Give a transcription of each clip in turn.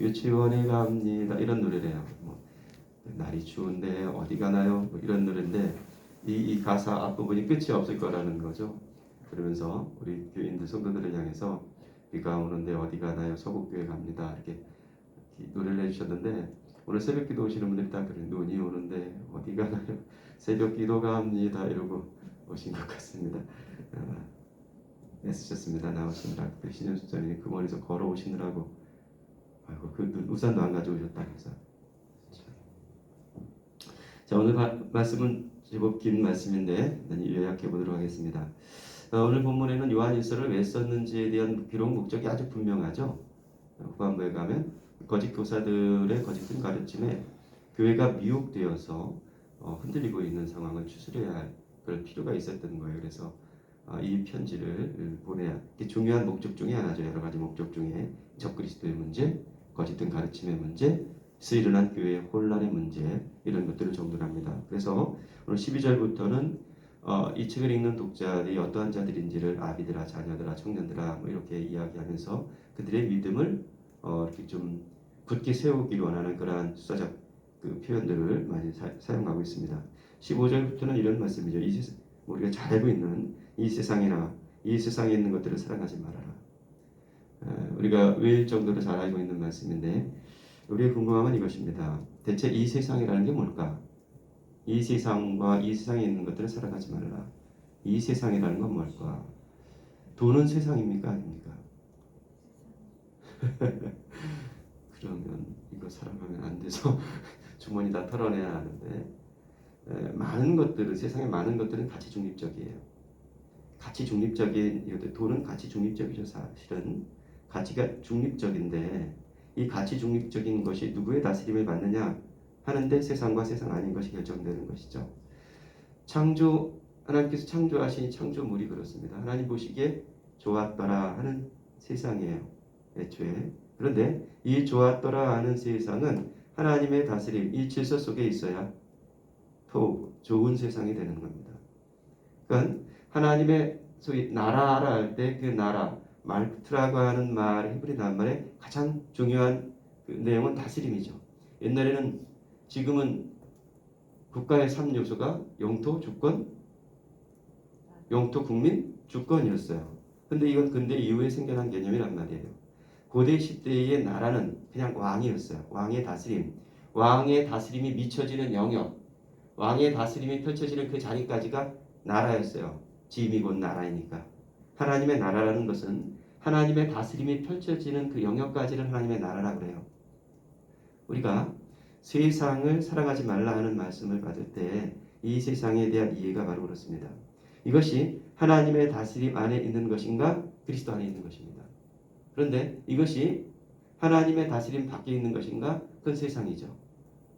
유치원에 갑니다 이런 노래래요. 뭐 날이 추운데 어디 가나요? 뭐 이런 노래인데 이 가사 앞부분이 끝이 없을 거라는 거죠. 그러면서 우리 교인들 성도들을 향해서 비가 오는데 어디 가나요? 서북교회 갑니다. 이렇게 노래를 해주셨는데 오늘 새벽기도 오시는 분들이 다 그래요. 눈이 오는데 어디 가나요? 새벽기도 갑니다 이러고 오신 것 같습니다. 애쓰셨습니다. 나오시느라 신현수장님 그 멀리서 걸어오시느라고 아이고 그 우산도 안 가져오셨다면서. 자 오늘 말씀은 제법 긴 말씀인데 요약해 보도록 하겠습니다. 오늘 본문에는 요한일서를 왜 썼는지에 대한 비록 목적이 아주 분명하죠. 후반부에 가면 거짓 교사들의 거짓된 가르침에 교회가 미혹되어서 흔들리고 있는 상황을 추스려야 할 그럴 필요가 있었던 거예요. 그래서 이 편지를 보내야 중요한 목적 중에 하나죠. 여러 가지 목적 중에 적그리스도의 문제, 거짓된 가르침의 문제, 일어난 교회의 혼란의 문제 이런 것들을 정돈합니다. 그래서 오늘 12절부터는 이 책을 읽는 독자들이 어떠한 자들인지를 아비들아, 자녀들아, 청년들아 뭐 이렇게 이야기하면서 그들의 믿음을 이렇게 좀 굳게 세우기를 원하는 그러한 수사적 그 표현들을 많이 사용하고 있습니다. 15절부터는 이런 말씀이죠. 우리가 잘 알고 있는 이 세상이나 이 세상에 있는 것들을 사랑하지 말아라. 우리가 왜 정도로 잘 알고 있는 말씀인데 우리의 궁금함은 이것입니다. 대체 이 세상이라는 게 뭘까? 이 세상과 이 세상에 있는 것들을 사랑하지 말아라. 이 세상이라는 건 뭘까? 돈은 세상입니까? 아닙니까? 그러면 이거 사랑하면 안 돼서 주머니 다 털어내야 하는데 많은 것들은 세상의 많은 것들은 가치 중립적이에요. 가치 중립적인 돈은 가치 중립적이죠. 사실은 가치가 중립적인데 이 가치 중립적인 것이 누구의 다스림을 받느냐 하는데 세상과 세상 아닌 것이 결정되는 것이죠. 하나님께서 창조하신 창조물이 그렇습니다. 하나님 보시기에 좋았더라 하는 세상이에요. 애초에. 그런데 이 좋았더라 하는 세상은 하나님의 다스림, 이 질서 속에 있어야 더 좋은 세상이 되는 겁니다. 그러니까 하나님의 소위 나라라 할 때 그 나라, 말투라고 하는 말, 히브리 단말의 가장 중요한 그 내용은 다스림이죠. 옛날에는 지금은 국가의 3요소가 영토, 주권, 영토, 국민, 주권이었어요. 근데 이건 근대 이후에 생겨난 개념이란 말이에요. 고대 시대의 나라는 그냥 왕이었어요. 왕의 다스림. 왕의 다스림이 미쳐지는 영역, 왕의 다스림이 펼쳐지는 그 자리까지가 나라였어요. 짐이 곧 나라이니까. 하나님의 나라라는 것은 하나님의 다스림이 펼쳐지는 그 영역까지를 하나님의 나라라고 그래요. 우리가 세상을 사랑하지 말라 하는 말씀을 받을 때 이 세상에 대한 이해가 바로 그렇습니다. 이것이 하나님의 다스림 안에 있는 것인가 그리스도 안에 있는 것입니다. 그런데 이것이 하나님의 다스림 밖에 있는 것인가 그건 세상이죠.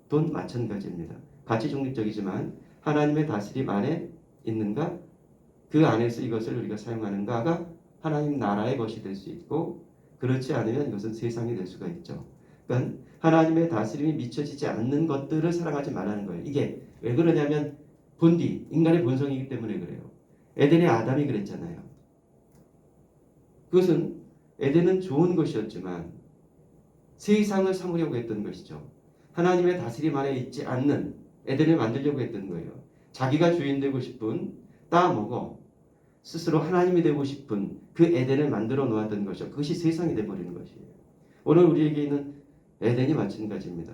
돈 마찬가지입니다. 가치 중립적이지만 하나님의 다스림 안에 있는가 그 안에서 이것을 우리가 사용하는가가 하나님 나라의 것이 될 수 있고 그렇지 않으면 이것은 세상이 될 수가 있죠. 그러니까 하나님의 다스림이 미쳐지지 않는 것들을 사랑하지 말라는 거예요. 이게 왜 그러냐면 본디, 인간의 본성이기 때문에 그래요. 에덴의 아담이 그랬잖아요. 그것은 에덴은 좋은 것이었지만 세상을 삼으려고 했던 것이죠. 하나님의 다스림 안에 있지 않는 에덴을 만들려고 했던 거예요. 자기가 주인 되고 싶은 따먹어 스스로 하나님이 되고 싶은 그 에덴을 만들어 놓았던 것이죠. 그것이 세상이 되어버리는 것이에요. 오늘 우리에게 있는 에덴이 마찬가지입니다.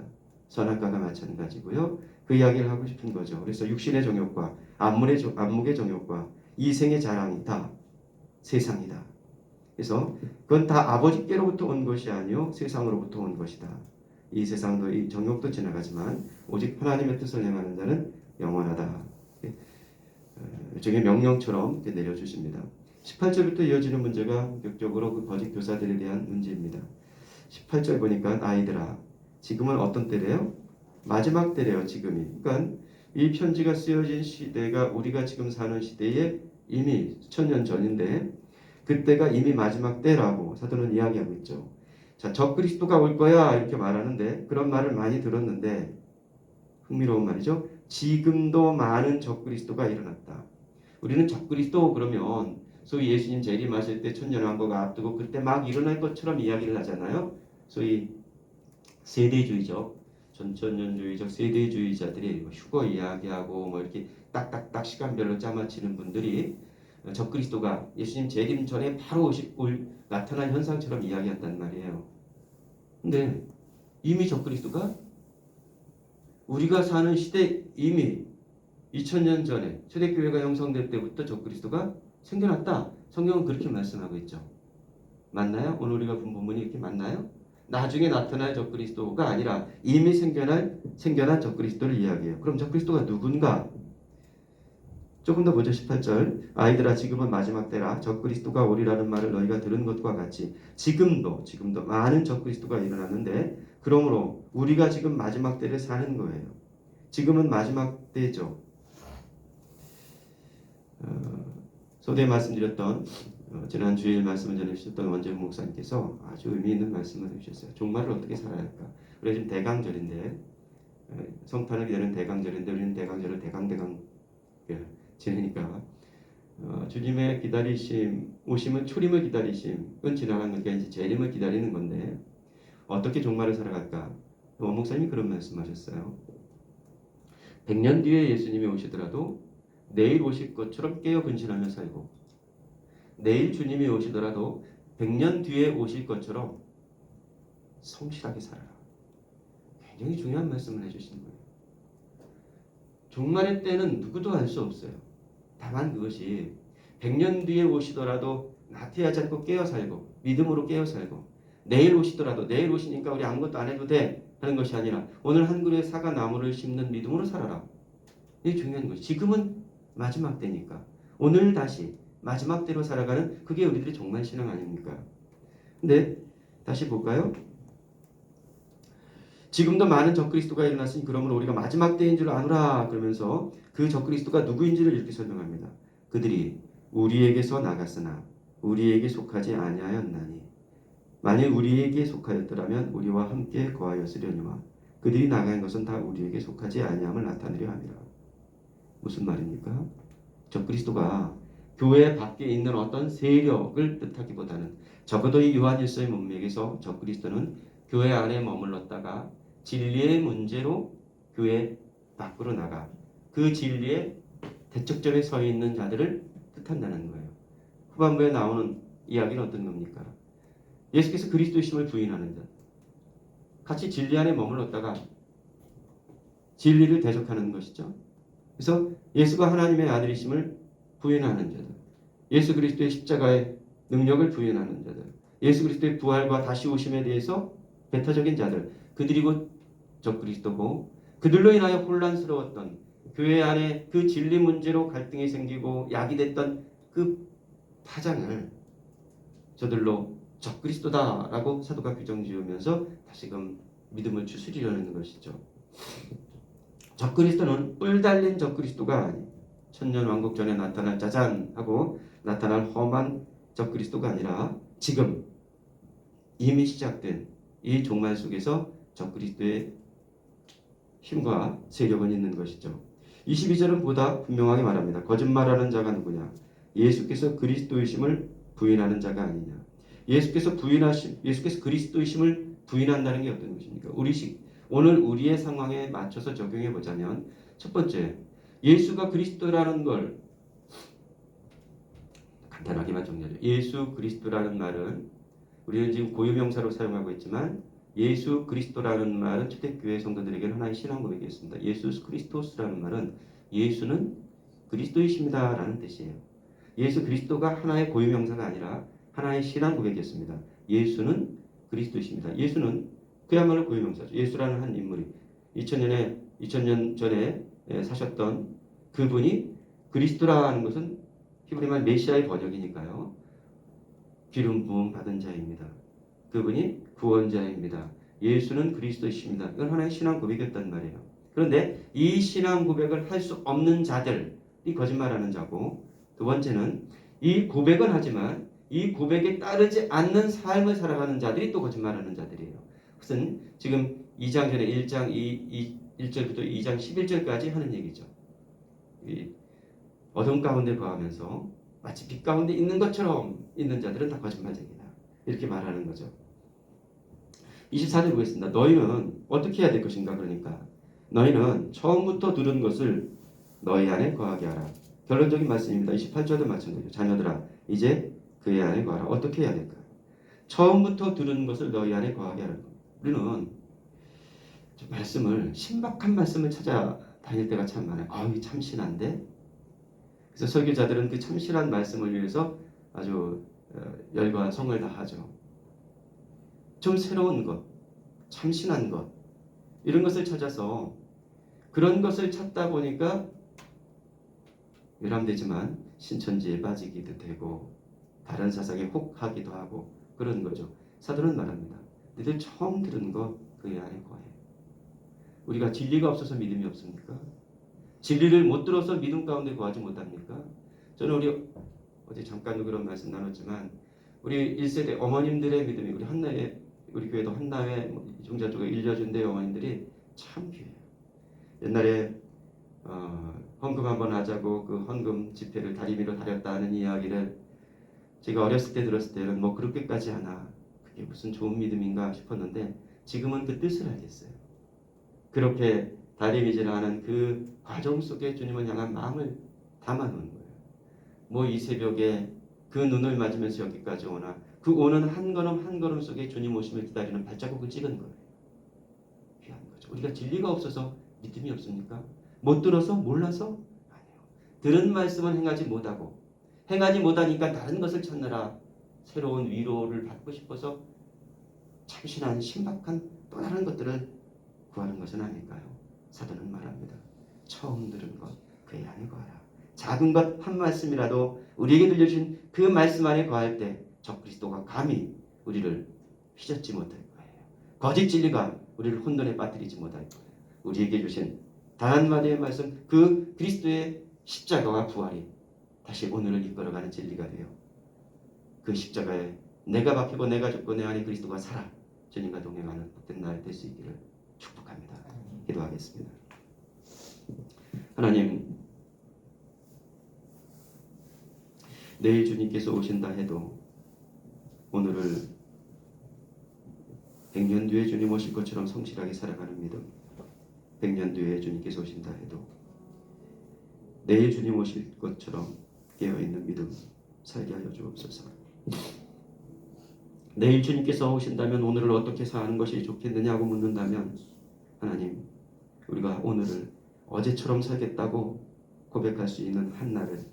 선악과가 마찬가지고요. 그 이야기를 하고 싶은 거죠. 그래서 육신의 정욕과 안목의 정욕과 이생의 자랑이 다 세상이다. 그래서 그건 다 아버지께로부터 온 것이 아니요 세상으로부터 온 것이다. 이 세상도 이 정욕도 지나가지만 오직 하나님의 뜻을 행하는 자는 영원하다. 일종의 명령처럼 내려주십니다. 18절부터 이어지는 문제가 본격적으로 그 거짓 교사들에 대한 문제입니다. 18절 보니까 아이들아 지금은 어떤 때래요? 마지막 때래요. 지금이. 그러니까 이 편지가 쓰여진 시대가 우리가 지금 사는 시대에 이미 수천 년 전인데 그때가 이미 마지막 때라고 사도는 이야기하고 있죠. 자, 적그리스도가 올 거야 이렇게 말하는데 그런 말을 많이 들었는데 흥미로운 말이죠. 지금도 많은 적그리스도가 일어났다. 우리는 적그리스도 그러면 소위 예수님 재림하실 때 천년왕국가 앞두고 그때 막 일어날 것처럼 이야기를 하잖아요. 소위 세대주의적, 전천년주의적 세대주의자들이 뭐 휴거 이야기하고 뭐 이렇게 딱딱딱 시간별로 짜맞히는 분들이 적그리스도가 예수님 재림 전에 바로 나타난 현상처럼 이야기한단 말이에요. 근데 이미 적그리스도가 우리가 사는 시대 이미 2000년 전에 초대교회가 형성될 때부터 적그리스도가 생겨났다. 성경은 그렇게 말씀하고 있죠. 맞나요? 오늘 우리가 본 본문이 이렇게 맞나요? 나중에 나타날 적그리스도가 아니라 이미 생겨난 적그리스도를 이야기해요. 그럼 적그리스도가 누군가? 조금 더 보죠. 18절. 아이들아 지금은 마지막 때라. 적그리스도가 오리라는 말을 너희가 들은 것과 같이 지금도 많은 적그리스도가 일어났는데 그러므로 우리가 지금 마지막 때를 사는 거예요. 지금은 마지막 때죠. 소대에 말씀드렸던 지난 주일 말씀을 전해주셨던 원재훈 목사님께서 아주 의미 있는 말씀을 해주셨어요. 종말을 어떻게 살아야 할까? 우리가 지금 대강절인데 성탄을 기다리는 대강절인데 우리는 대강절을 대강 지내니까 주님의 기다리심, 오심은 초림을 기다리심은 지나간 거니까 이제 재림을 기다리는 건데 어떻게 종말을 살아갈까? 원 목사님이 그런 말씀하셨어요. 100년 뒤에 예수님이 오시더라도 내일 오실 것처럼 깨어 근신하며 살고 내일 주님이 오시더라도 100년 뒤에 오실 것처럼 성실하게 살아라. 굉장히 중요한 말씀을 해주시는 거예요. 종말의 때는 누구도 알 수 없어요. 다만 그것이 100년 뒤에 오시더라도 나태하지 않고 깨어 살고 믿음으로 깨어 살고 내일 오시더라도 내일 오시니까 우리 아무것도 안 해도 돼 하는 것이 아니라 오늘 한 그루의 사과 나무를 심는 믿음으로 살아라. 이게 중요한 것이 지금은 마지막 때니까 오늘 다시 마지막 때로 살아가는 그게 우리들의 종말 신앙 아닙니까? 근데 다시 볼까요? 지금도 많은 적그리스도가 일어났으니 그러므로 우리가 마지막 때인 줄 아노라 그러면서 그 적그리스도가 누구인지를 이렇게 설명합니다. 그들이 우리에게서 나갔으나 우리에게 속하지 아니하였나니 만일 우리에게 속하였더라면 우리와 함께 거하였으려니와 그들이 나간 것은 다 우리에게 속하지 아니함을 나타내려 함이라. 무슨 말입니까? 적그리스도가 교회 밖에 있는 어떤 세력을 뜻하기보다는 적어도 이 요한일서의 문맥에서 적그리스도는 교회 안에 머물렀다가 진리의 문제로 교회 밖으로 나가 그 진리의 대척점에 서 있는 자들을 뜻한다는 거예요. 후반부에 나오는 이야기는 어떤 겁니까? 예수께서 그리스도이심을 부인하는 자, 같이 진리 안에 머물렀다가 진리를 대적하는 것이죠. 그래서 예수가 하나님의 아들이심을 부인하는 자들, 예수 그리스도의 십자가의 능력을 부인하는 자들, 예수 그리스도의 부활과 다시 오심에 대해서 배타적인 자들, 그들이 곧 적그리스도고 그들로 인하여 혼란스러웠던 교회 안에 그 진리 문제로 갈등이 생기고 야기됐던 그 파장을 저들로 적그리스도다라고 사도가 규정지으면서 다시금 믿음을 추스리려는 것이죠. 적그리스도는 뿔 달린 적그리스도가 아니 천년왕국 전에 나타날 짜잔하고 나타날 험한 적그리스도가 아니라 지금 이미 시작된 이 종말 속에서 적그리스도의 힘과 세력은 있는 것이죠. 22절은 보다 분명하게 말합니다. 거짓말하는 자가 누구냐? 예수께서 그리스도이심을 부인하는 자가 아니냐? 예수께서 그리스도이심을 부인한다는 게 어떤 것입니까? 오늘 우리의 상황에 맞춰서 적용해 보자면 첫 번째, 예수가 그리스도라는 걸 간단하게만 정리하죠. 예수 그리스도라는 말은 우리는 지금 고유명사로 사용하고 있지만 예수 그리스도라는 말은 초대교회 성도들에게는 하나의 신앙 고백이었습니다. 예수 그리스토스라는 말은 예수는 그리스도이십니다 라는 뜻이에요. 예수 그리스도가 하나의 고유명사가 아니라 하나의 신앙 고백이었습니다. 예수는 그리스도이십니다. 예수는 그야말로 고유명사죠. 예수라는 한 인물이 2000년 전에 사셨던 그분이 그리스도라는 것은 히브리말 메시아의 번역이니까요. 기름 부음 받은 자입니다. 그분이 구원자입니다. 예수는 그리스도이십니다. 이건 하나의 신앙 고백이었단 말이에요. 그런데 이 신앙 고백을 할 수 없는 자들이 거짓말하는 자고 두 번째는 이 고백은 하지만 이 고백에 따르지 않는 삶을 살아가는 자들이 또 거짓말하는 자들이에요. 그것은 지금 2장 전에 1장 1절부터 2장 11절까지 하는 얘기죠. 이 어둠 가운데 거하면서 마치 빛 가운데 있는 것처럼 있는 자들은 다 거짓말쟁이다. 이렇게 말하는 거죠. 24절 보겠습니다. 너희는 어떻게 해야 될 것인가? 그러니까 너희는 처음부터 들은 것을 너희 안에 거하게 하라. 결론적인 말씀입니다. 28절도 마찬가지죠. 자녀들아 이제 그의 안에 거하라. 어떻게 해야 될까? 처음부터 들은 것을 너희 안에 거하게 하라. 우리는 말씀을 신박한 말씀을 찾아 다닐 때가 참 많아요. 아, 이게 참신한데? 그래서 설교자들은 그 참신한 말씀을 위해서 아주 열과 성을 다하죠. 좀 새로운 것, 참신한 것 이런 것을 찾아서 그런 것을 찾다 보니까 외람되지만 신천지에 빠지기도 되고 다른 사상에 혹하기도 하고 그런 거죠. 사도는 말합니다. 너희들 처음 들은 것 그 안에 거해. 우리가 진리가 없어서 믿음이 없습니까? 진리를 못 들어서 믿음 가운데 거하지 못합니까? 저는 우리 어제 잠깐 그런 말씀 나눴지만 우리 1세대 어머님들의 믿음이 우리 한나의 우리 교회도 한나의 종자 쪽에 일려준대 어머님들이 참 귀해요. 옛날에 헌금 한번 하자고 그 헌금 지폐를 다리미로 다렸다 하는 이야기를 제가 어렸을 때 들었을 때는 뭐 그렇게까지 하나 그게 무슨 좋은 믿음인가 싶었는데 지금은 그 뜻을 알겠어요. 그렇게 다리미질하는 그 과정 속에 주님을 향한 마음을 담아놓은 거예요. 뭐 이 새벽에 그 눈을 맞으면서 여기까지 오나 그 오는 한 걸음 한 걸음 속에 주님 오심을 기다리는 발자국을 찍은 거예요. 귀한 거죠. 우리가 진리가 없어서 믿음이 없습니까? 못 들어서 몰라서? 아니요. 들은 말씀은 행하지 못하고 행하지 못하니까 다른 것을 찾느라 새로운 위로를 받고 싶어서 참신한 신박한 또 다른 것들을 구하는 것은 아닐까요? 사도는 말합니다. 처음 들은 것 그의 안에 거하라. 작은 것 한 말씀이라도 우리에게 들려주신 그 말씀 안에 거할 때 적그리스도가 감히 우리를 휘젓지 못할 거예요. 거짓 진리가 우리를 혼돈에 빠뜨리지 못할 거예요. 우리에게 주신 단 한마디의 말씀 그 그리스도의 십자가와 부활이 다시 오늘을 이끌어가는 진리가 되어 그 십자가에 내가 박히고 내가 죽고 내 안에 그리스도가 살아 주님과 동행하는 복된 날 될 수 있기를 축복합니다. 기도하겠습니다. 하나님, 내일 주님께서 오신다 해도 오늘을 100년 뒤에 주님 오실 것처럼 성실하게 살아가는 믿음, 100년 뒤에 주님께서 오신다 해도 내일 주님 오실 것처럼 깨어있는 믿음 살게 하여 주옵소서. 내일 주님께서 오신다면 오늘을 어떻게 사는 것이 좋겠느냐고 묻는다면 하나님, 우리가 오늘을 어제처럼 살겠다고 고백할 수 있는 한 날을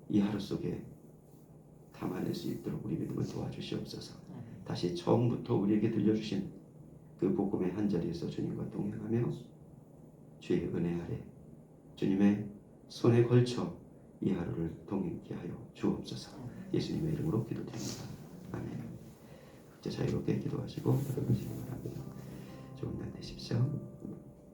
이 하루 속에 담아낼 수 있도록 우리 믿음을 도와주시옵소서. 다시 처음부터 우리에게 들려주신 그 복음의 한 자리에서 주님과 동행하며 주의 은혜 아래 주님의 손에 걸쳐 이 하루를 동행케 하여 주옵소서. 예수님의 이름으로 기도드립니다. 아멘. 각자 자유롭게 기도하시고 들어가시기 바랍니다. 좋은 날 되십시오.